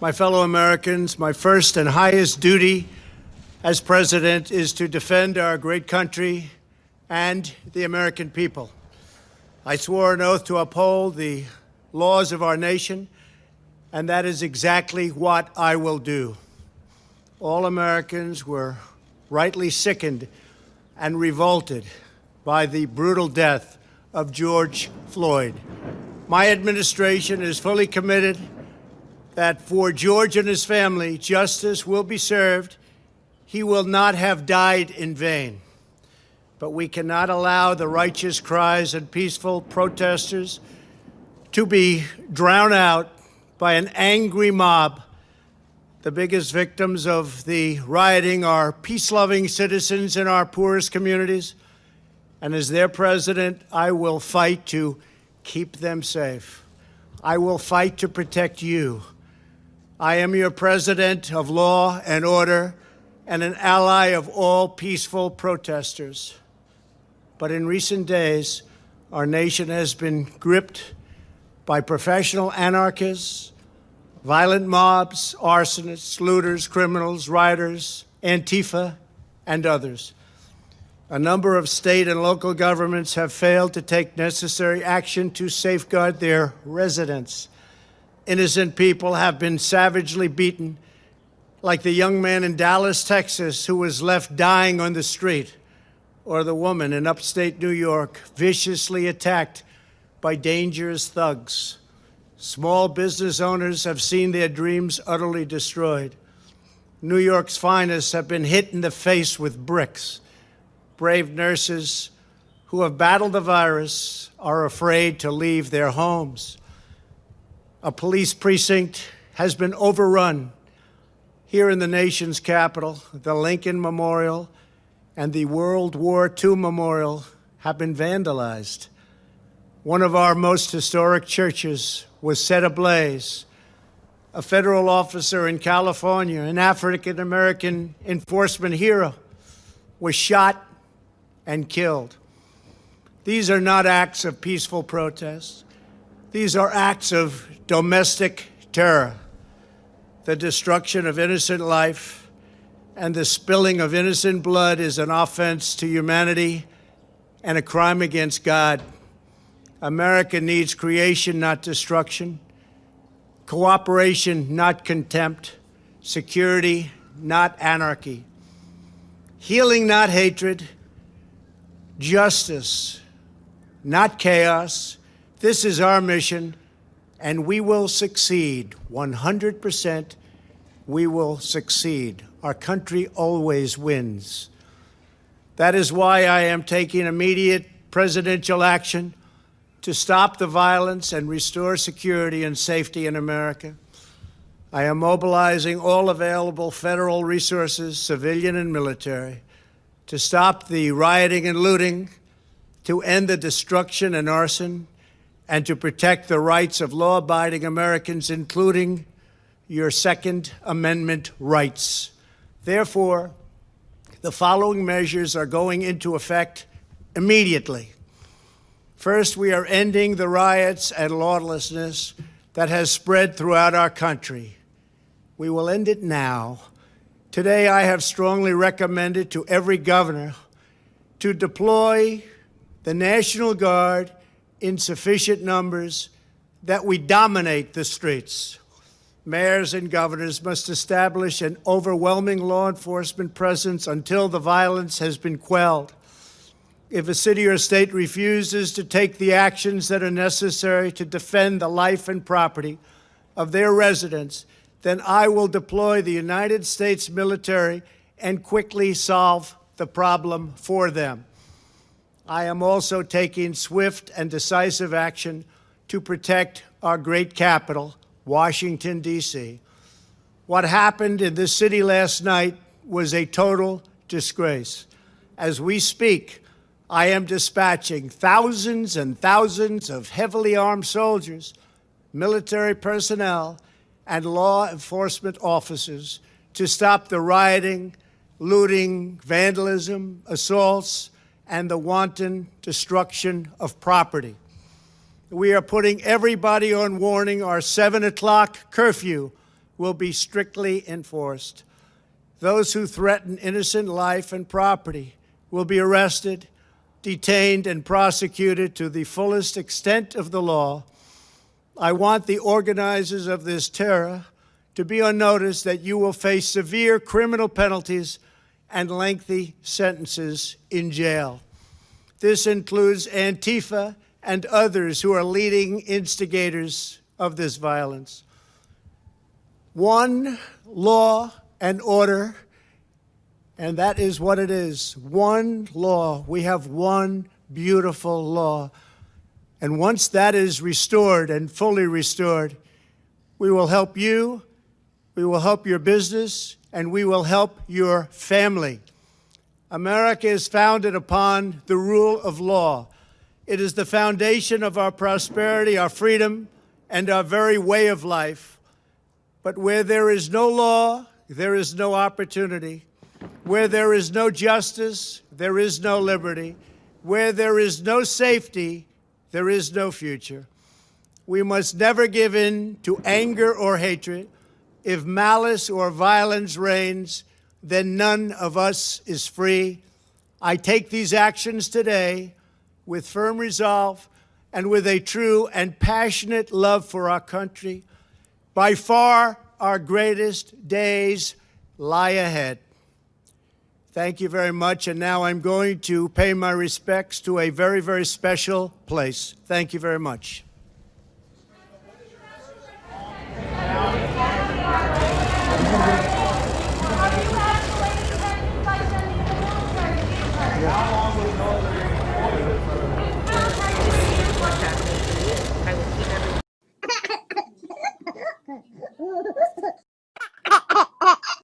My fellow Americans, my first and highest duty as president is to defend our great country and the American people. I swore an oath to uphold the laws of our nation, and that is exactly what I will do. All Americans were rightly sickened and revolted by the brutal death of George Floyd. My administration is fully committed that for George and his family, justice will be served. He will not have died in vain. But we cannot allow the righteous cries and peaceful protesters to be drowned out by an angry mob. The biggest victims of the rioting are peace-loving citizens in our poorest communities. And as their president, I will fight to keep them safe. I will fight to protect you. I am your president of law and order and an ally of all peaceful protesters. But in recent days, our nation has been gripped by professional anarchists, violent mobs, arsonists, looters, criminals, rioters, Antifa, and others. A number of state and local governments have failed to take necessary action to safeguard their residents. Innocent people have been savagely beaten, like the young man in Dallas, Texas, who was left dying on the street, or the woman in upstate New York viciously attacked by dangerous thugs. Small business owners have seen their dreams utterly destroyed. New York's finest have been hit in the face with bricks. Brave nurses who have battled the virus are afraid to leave their homes. A police precinct has been overrun. Here in the nation's capital, the Lincoln Memorial and the World War II Memorial have been vandalized. One of our most historic churches was set ablaze. A federal officer in California, an African-American enforcement hero, was shot and killed. These are not acts of peaceful protest. These are acts of domestic terror. The destruction of innocent life and the spilling of innocent blood is an offense to humanity and a crime against God. America needs creation, not destruction. Cooperation, not contempt. Security, not anarchy. Healing, not hatred. Justice, not chaos. This is our mission, and we will succeed. 100%, we will succeed. Our country always wins. That is why I am taking immediate presidential action to stop the violence and restore security and safety in America. I am mobilizing all available federal resources, civilian and military, to stop the rioting and looting, to end the destruction and arson, and to protect the rights of law-abiding Americans, including your Second Amendment rights. Therefore, the following measures are going into effect immediately. First, we are ending the riots and lawlessness that has spread throughout our country. We will end it now. Today, I have strongly recommended to every governor to deploy the National Guard in sufficient numbers that we dominate the streets. Mayors and governors must establish an overwhelming law enforcement presence until the violence has been quelled. If a city or state refuses to take the actions that are necessary to defend the life and property of their residents, then I will deploy the United States military and quickly solve the problem for them. I am also taking swift and decisive action to protect our great capital, Washington, D.C. What happened in this city last night was a total disgrace. As we speak, I am dispatching thousands and thousands of heavily armed soldiers, military personnel, and law enforcement officers to stop the rioting, looting, vandalism, assaults, and the wanton destruction of property. We are putting everybody on warning. Our 7 o'clock curfew will be strictly enforced. Those who threaten innocent life and property will be arrested, detained, and prosecuted to the fullest extent of the law. I want the organizers of this terror to be on notice that you will face severe criminal penalties and lengthy sentences in jail. This includes Antifa and others who are leading instigators of this violence. One law and order, and that is what it is. One law. We have one beautiful law. And once that is restored and fully restored, we will help you, we will help your business, and we will help your family. America is founded upon the rule of law. It is the foundation of our prosperity, our freedom, and our very way of life. But where there is no law, there is no opportunity. Where there is no justice, there is no liberty. Where there is no safety, there is no future. We must never give in to anger or hatred. If malice or violence reigns, then none of us is free. I take these actions today with firm resolve and with a true and passionate love for our country. By far, our greatest days lie ahead. Thank you very much. And now I'm going to pay my respects to a very, very special place. Thank you very much.